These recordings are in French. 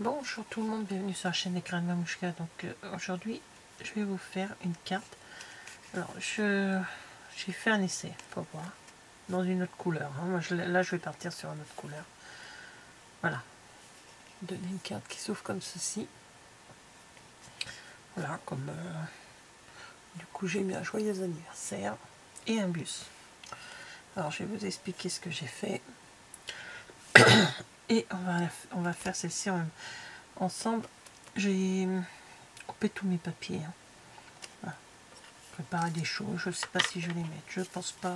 Bonjour tout le monde, bienvenue sur la chaîne Écran de Mamouchka. Donc aujourd'hui je vais vous faire une carte. Alors j'ai fait un essai pour voir dans une autre couleur. Hein. Moi là je vais partir sur une autre couleur. Voilà. Donner une carte qui s'ouvre comme ceci. Voilà, comme du coup j'ai mis un joyeux anniversaire et un bus. Alors je vais vous expliquer ce que j'ai fait. Et on va faire celle-ci ensemble. J'ai coupé tous mes papiers. Hein. Voilà. Préparer des choses. Je ne sais pas si je vais les mettre. Je pense pas.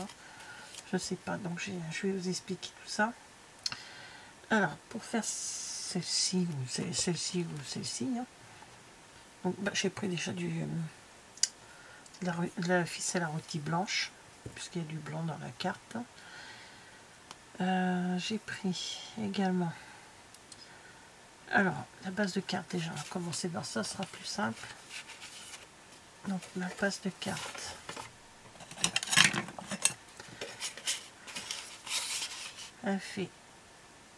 Je sais pas. Donc je vais vous expliquer tout ça. Alors pour faire celle-ci ou celle-ci ou celle-ci. Hein. Donc j'ai pris déjà de la ficelle à rôti blanche puisqu'il y a du blanc dans la carte. J'ai pris également. Alors, la base de carte, déjà, on va commencer par ça, ce sera plus simple. Donc, ma base de carte. Elle fait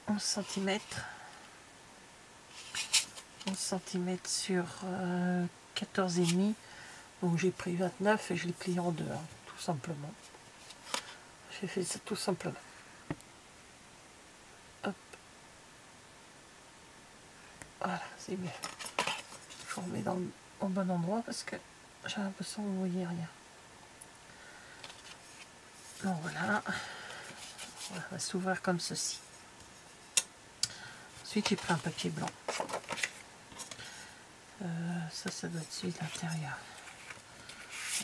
11 cm. 11 cm sur 14,5. Donc, j'ai pris 29 et je l'ai plié en deux, hein, tout simplement. J'ai fait ça tout simplement. Hop. Voilà, c'est bien. Je vous remets au bon endroit parce que j'ai l'impression que vous ne voyez rien. Donc voilà. On va s'ouvrir comme ceci. Ensuite, j'ai pris un papier blanc. Ça doit être celui de l'intérieur.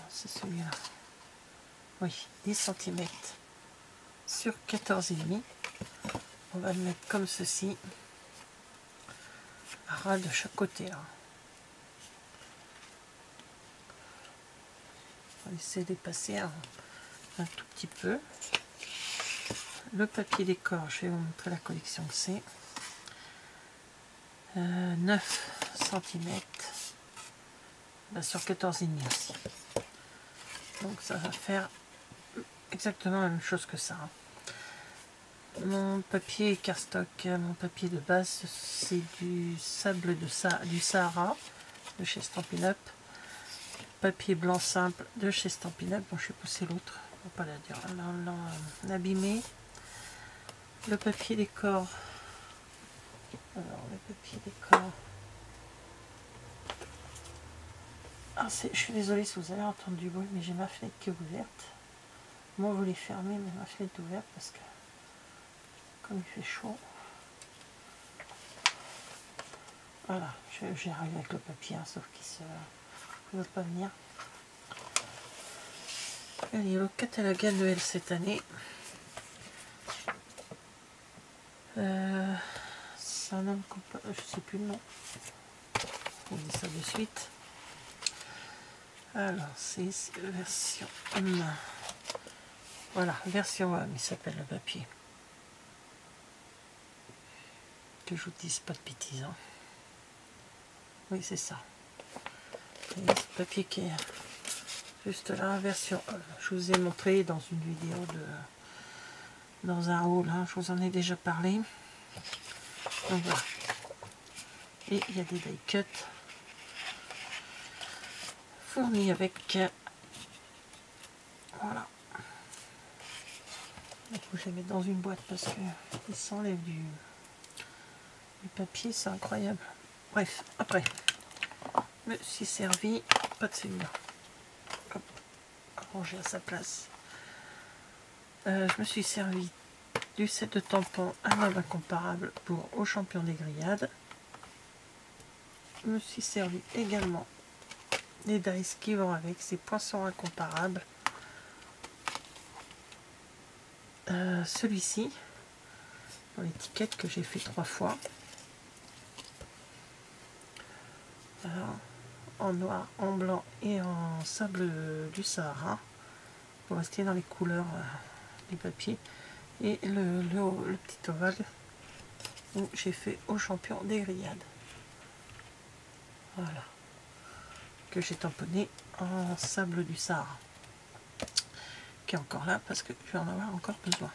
C'est celui-là. Oui, 10 cm sur 14,5. On va le mettre comme ceci. À ras de chaque côté. Là. On va essayer de passer un tout petit peu. Le papier décor, je vais vous montrer la collection que c'est. 9 cm sur 14,5 aussi. Donc ça va faire exactement la même chose que ça. Mon papier cardstock, mon papier de base, c'est du sable du Sahara de chez Stampin' Up. Papier blanc simple de chez Stampin' Up. Bon, je vais pousser l'autre pour pas la dire l'abîmer. Le papier décor. Alors, le papier décor. Ah, je suis désolée si vous avez entendu du bruit, mais j'ai ma fenêtre qui est ouverte. Moi, vous les fermez, mais ma fenêtre est ouverte parce que comme il fait chaud. Voilà, j'y arrive avec le papier, hein, sauf qu'il ne veut pas venir. Allez, le catalogue à Noël cette année. C'est un homme, je sais plus le nom. On dit ça de suite. Alors, c'est version 1. Voilà, version 1, il s'appelle le papier. Que je vous dise pas de bêtises. Hein. Oui, c'est ça. Et ce papier qui est juste là, version 1. Je vous ai montré dans une vidéo dans un haul, hein, je vous en ai déjà parlé. Donc voilà. Et il y a des die cuts fournis avec voilà. Donc je vais mettre dans une boîte parce que il s'enlève du papier, c'est incroyable. Bref, après, je me suis servi, pas de celui-là. Hop, ranger à sa place. Je me suis servi du set de tampons Un homme incomparable pour Au champion des grillades. Je me suis servi également des dice qui vont avec ces poissons incomparables. Celui-ci, dans l'étiquette que j'ai fait 3 fois. Alors, en noir, en blanc et en sable du Sahara pour rester dans les couleurs du papier. Et le petit ovale où j'ai fait Au champion des grillades. Voilà. Que j'ai tamponné en sable du Sahara. Qui est encore là parce que je vais en avoir encore besoin.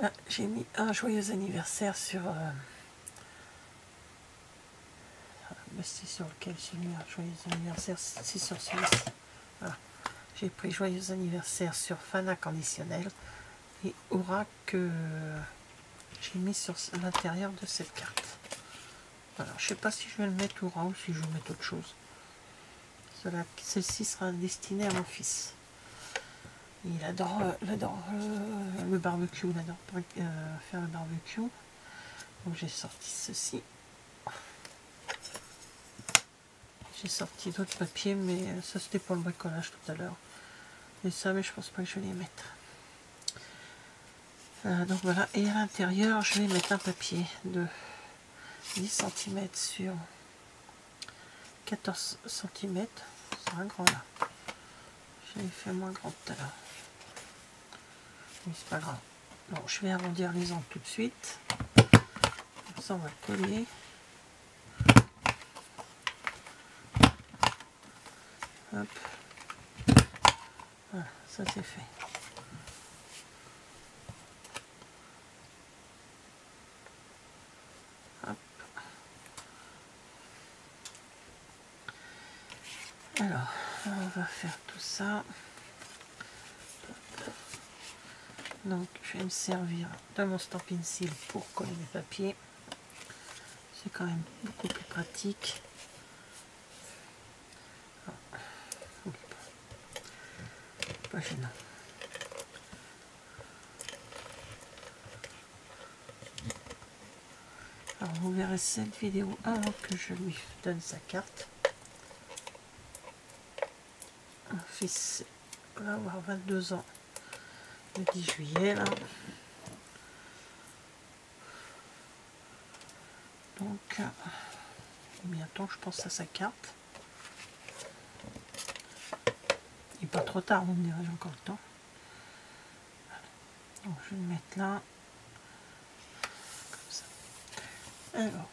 Là, j'ai mis un joyeux anniversaire sur c'est sur lequel celui-là, joyeux anniversaire 6 sur 6. Voilà. J'ai pris joyeux anniversaire sur Fana conditionnel et Aura que j'ai mis sur l'intérieur de cette carte. Alors, je sais pas si je vais le mettre Aura ou si je vais mettre autre chose. Celle-ci sera destinée à mon fils. Il adore, le barbecue, il adore faire le barbecue. Donc j'ai sorti ceci. J'ai sorti d'autres papiers, mais ça c'était pour le bricolage tout à l'heure. Et ça, mais je pense pas que je vais les mettre. Donc voilà, et à l'intérieur, je vais mettre un papier de 10 cm sur 14 cm. C'est un grand là. J'avais fait moins grand tout à l'heure. Mais c'est pas grave. Bon, je vais arrondir les angles tout de suite. Comme ça, on va le coller. Hop. Voilà, ça c'est fait. Hop. Alors, on va faire tout ça. Donc, je vais me servir de mon Stampin' Seal pour coller mes papiers. C'est quand même beaucoup plus pratique. Pas gênant. Alors, vous verrez cette vidéo avant que je lui donne sa carte. Mon fils va avoir 22 ans le 10 juillet là. Donc bientôt je pense à sa carte. Il n'est pas trop tard, vous me direz, j'ai encore le temps. Donc je vais le mettre là. Comme ça. Alors.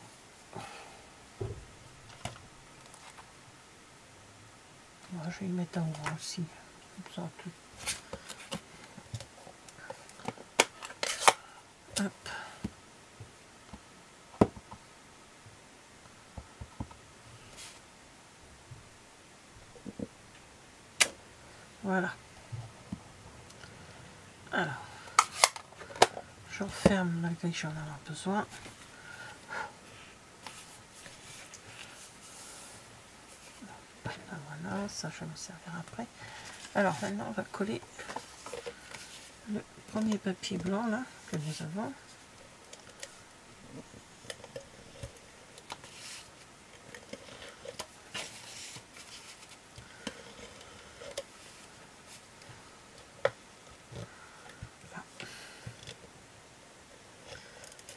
Moi, je vais y mettre un orange aussi. Comme ça, tout. Hop. Voilà. Alors, je referme malgré que j'en ai besoin. Voilà, ça je vais m'en servir après. Alors maintenant on va coller le premier papier blanc là que nous avons.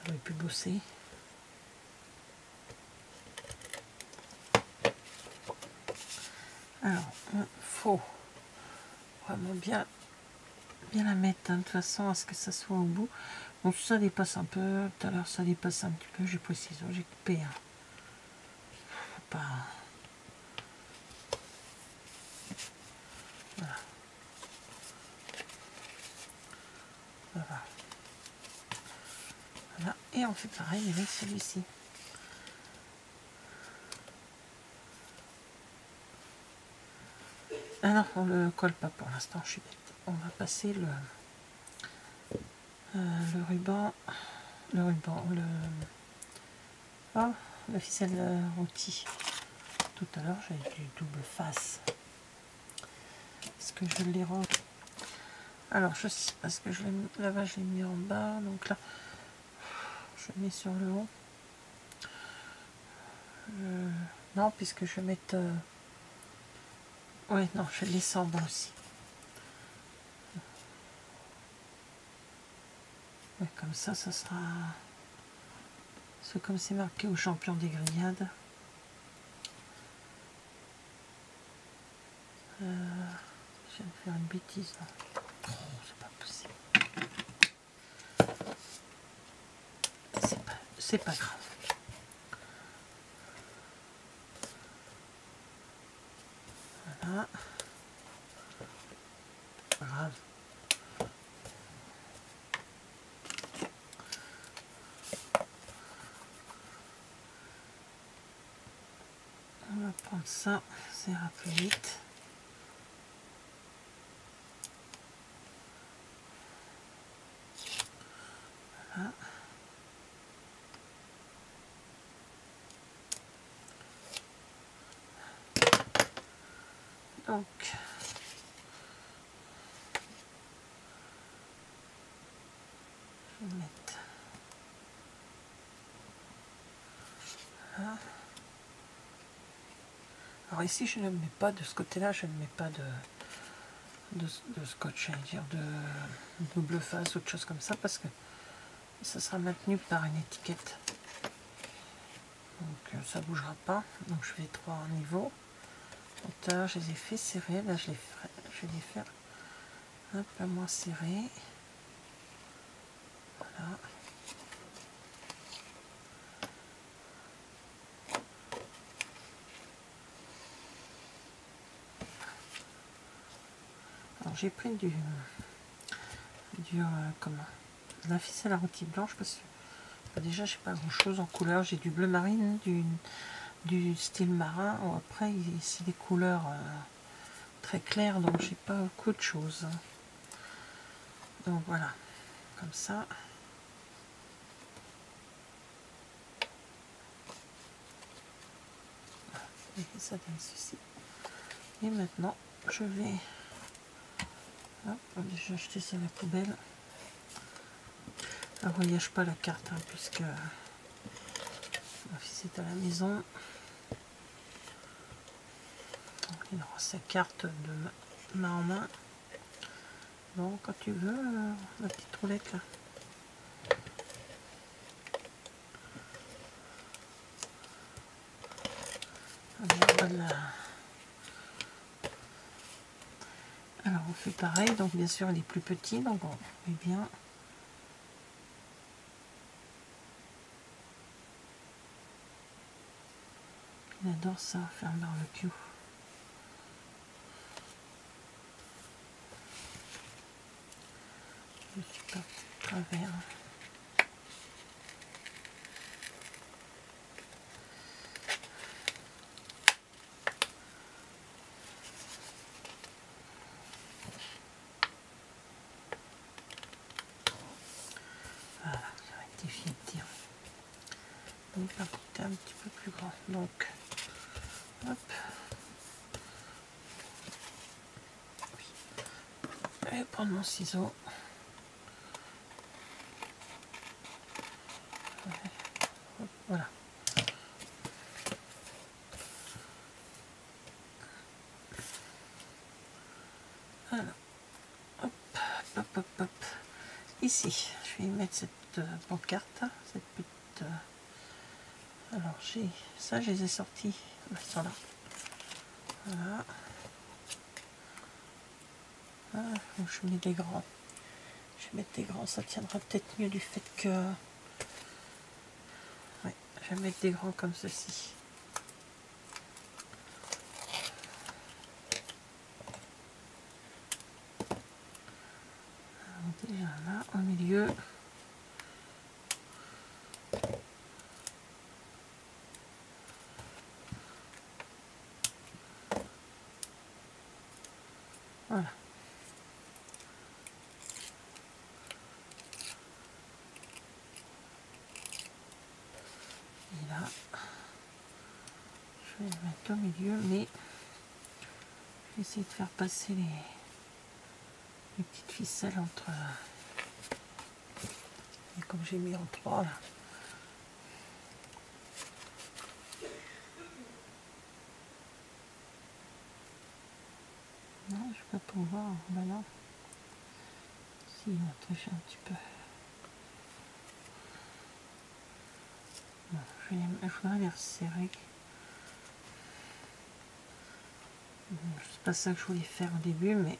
J'aurais pu bosser. Alors, il faut vraiment bien la mettre de toute façon à ce que ça soit au bout. Bon, ça dépasse un peu, tout à l'heure ça dépasse un petit peu, j'ai pris ciseaux, j'ai coupé un. Faut pas. Voilà. Voilà. Voilà. Et on fait pareil avec celui-ci. Alors on le colle pas pour l'instant, je suis bête. On va passer le ruban, oh, la ficelle rôtie. Tout à l'heure j'avais du double face. Est-ce que je l'ai rendu? Alors je sais, parce que là-bas je l'ai mis en bas, donc là je mets sur le haut. Non, puisque je vais mettre... ouais, non, je vais le laisser en bas aussi. Ouais, comme ça, ça sera... C'est comme c'est marqué au champion des grillades. Je viens de faire une bêtise là. Oh, c'est pas possible. C'est pas grave. Voilà. Pas grave. Comme ça, ça ira plus vite. Voilà. Donc, je vais mettre là. Alors ici, je ne mets pas de ce côté-là, je ne mets pas de scotch, j'allais dire de double face ou autre chose comme ça, parce que ça sera maintenu par une étiquette. Donc ça bougera pas. Donc je fais 3 niveaux. Hauteur, je les ai fait serrer. Là, je vais les faire un peu moins serrés. Voilà. Alors j'ai pris comment, de la ficelle à rôti blanche parce que déjà j'ai pas grand chose en couleur. J'ai du bleu marine, du style marin. Ou après c'est des couleurs très claires, donc j'ai pas beaucoup de choses. Donc voilà, comme ça. Et ça donne ceci. Et maintenant, je vais déjà jeter ça à la poubelle. Ne voyage pas la carte, hein, puisque ma fille est à la maison. Donc, il aura sa carte de main en main. Bon, quand tu veux, la petite roulette là. Voilà. Alors on fait pareil, donc bien sûr elle est plus petite, donc on met bien. Il adore ça, faire un barbecue. Je suis pas de travers. Voilà, j'ai rectifié le tir. Donc par contre un petit peu plus grand. Donc hop. Je vais prendre mon ciseau. Voilà. Voilà. Hop, hop, hop, hop. Ici, je vais mettre cette pancarte, cette petite. Alors j'ai ça, je les ai sortis. Ils sont là. Voilà. Ah, donc je mets des grands. Je vais mettre des grands, ça tiendra peut-être mieux du fait que. Ouais, je vais mettre des grands comme ceci. Alors déjà là, au milieu. Voilà. Et là, je vais le mettre au milieu, mais je vais essayer de faire passer les petites ficelles entre. Et comme j'ai mis en 3 là. Non, je peux pas pouvoir. Ben non. Si, on va tricher un petit peu. Bon, je voudrais les resserrer. Bon, c'est pas ça que je voulais faire au début, mais.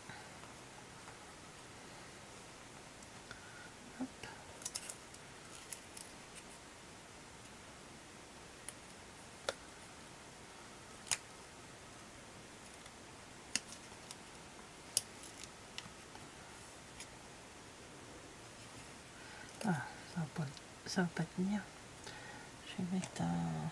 Hop. Voilà, ça va pas tenir. Je vais mettre un.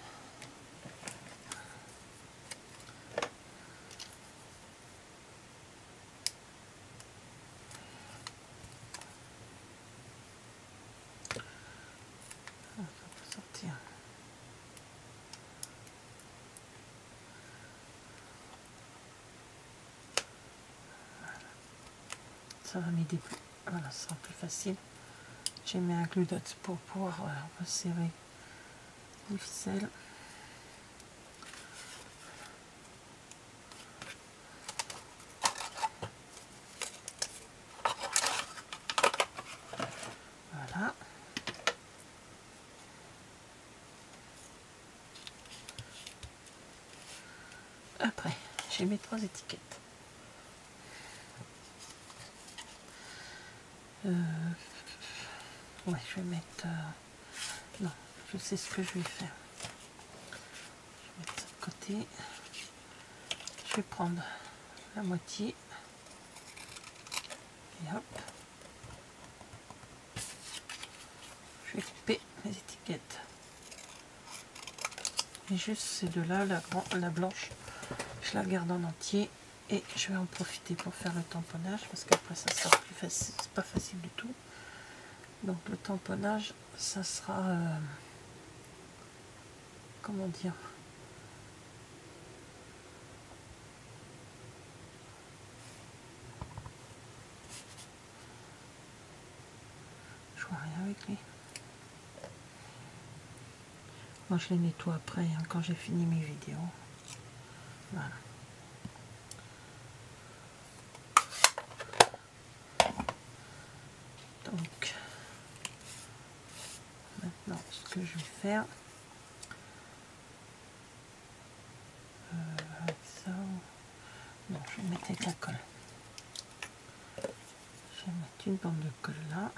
ça va m'aider plus. Voilà, ça sera plus facile. J'ai mis un glue dot pour pouvoir resserrer les ficelles. Voilà. Après, j'ai mes 3 étiquettes. Ouais, je vais mettre... non, je sais ce que je vais faire. Je vais mettre ça de côté. Je vais prendre la moitié. Et hop. Je vais couper mes étiquettes. Et juste ces deux-là, la blanche, je la garde en entier. Et je vais en profiter pour faire le tamponnage, parce qu'après ça sera plus facile, c'est pas facile du tout. Donc le tamponnage, ça sera... comment dire? Je vois rien avec lui. Moi je les nettoie après, hein, quand j'ai fini mes vidéos. Voilà. Donc, maintenant, ce que je vais faire, avec ça, non, je vais mettre avec la colle. Je vais mettre une bande de colle là.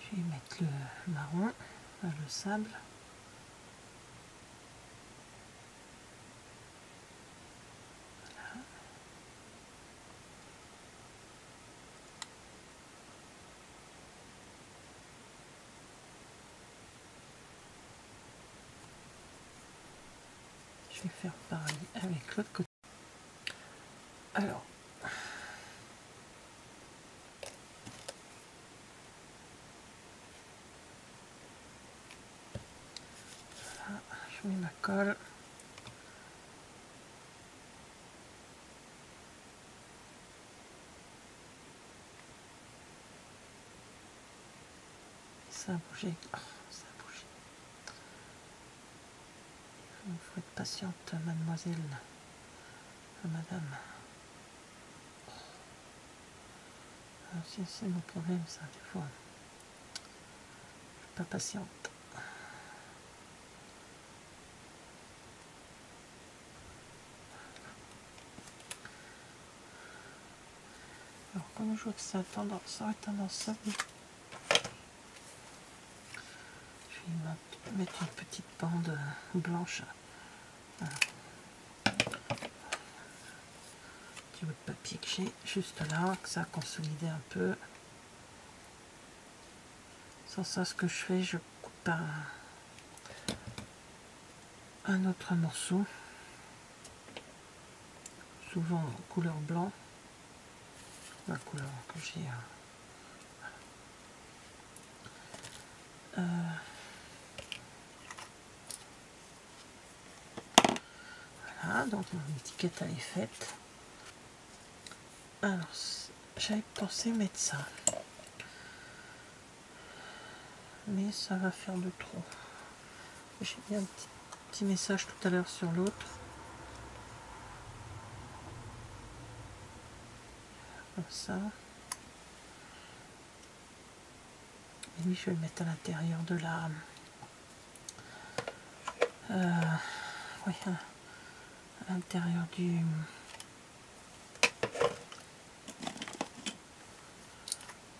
Je vais mettre le marron, le sable. Voilà. Je vais faire pareil avec l'autre côté. Alors, voilà, je mets ma colle. Ça a bougé. Oh, ça a bougé. Il faut être patiente, mademoiselle, madame. Ah, c'est mon problème, ça, des fois. Je suis pas patiente. Alors, comme je vois que ça aurait tendance à... Je vais mettre une petite bande blanche. Voilà. Petit bout de papier que j'ai juste là, que ça a consolidé un peu. Sans ça, ce que je fais, je coupe un autre morceau, souvent en couleur blanc, la couleur que j'ai. Voilà, donc mon étiquette elle est faite. Alors, j'avais pensé mettre ça, mais ça va faire de trop. J'ai mis un petit message tout à l'heure sur l'autre. Comme ça. Et lui, je vais le mettre à l'intérieur de la... oui, à l'intérieur du...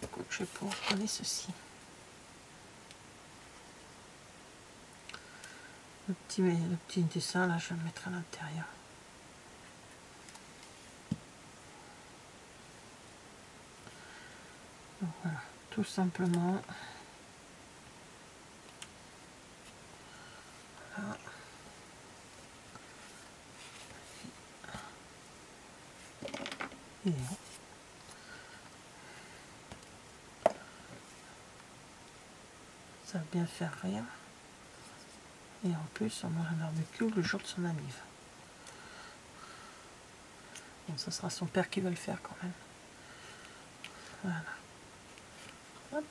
Écoute, je vais pouvoir coller ceci. Le petit dessin, là, je vais le mettre à l'intérieur. Donc voilà, tout simplement. Voilà. Et ça va bien faire rire. Et en plus, on aura un barbecue le jour de son anniv. Bon, ça sera son père qui va le faire quand même. Voilà. Hop.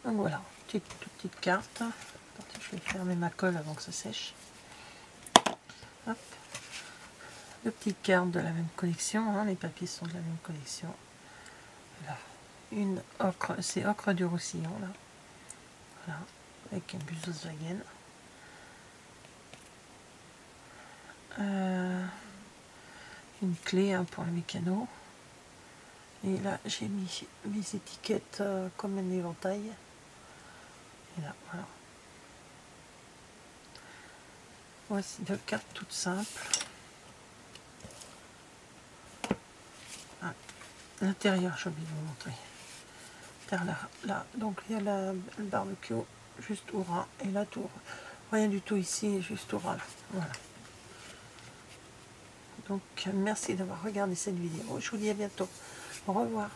Donc voilà, toute petite carte. Attendez, je vais fermer ma colle avant que ça sèche. Hop. Deux petites cartes de la même collection, hein, les papiers sont de la même collection. Voilà. Une ocre, c'est ocre du Roussillon là. Voilà, avec un Busoswagen. Une clé hein, pour le mécano. Et là j'ai mis mes étiquettes comme un éventail. Et là, voilà. Voici deux cartes toutes simples. Ah, l'intérieur, j'ai oublié de vous montrer. Là, donc il y a le barbecue juste au ras et la tour. Rien du tout ici, juste au ras. Voilà. Donc merci d'avoir regardé cette vidéo. Je vous dis à bientôt. Au revoir.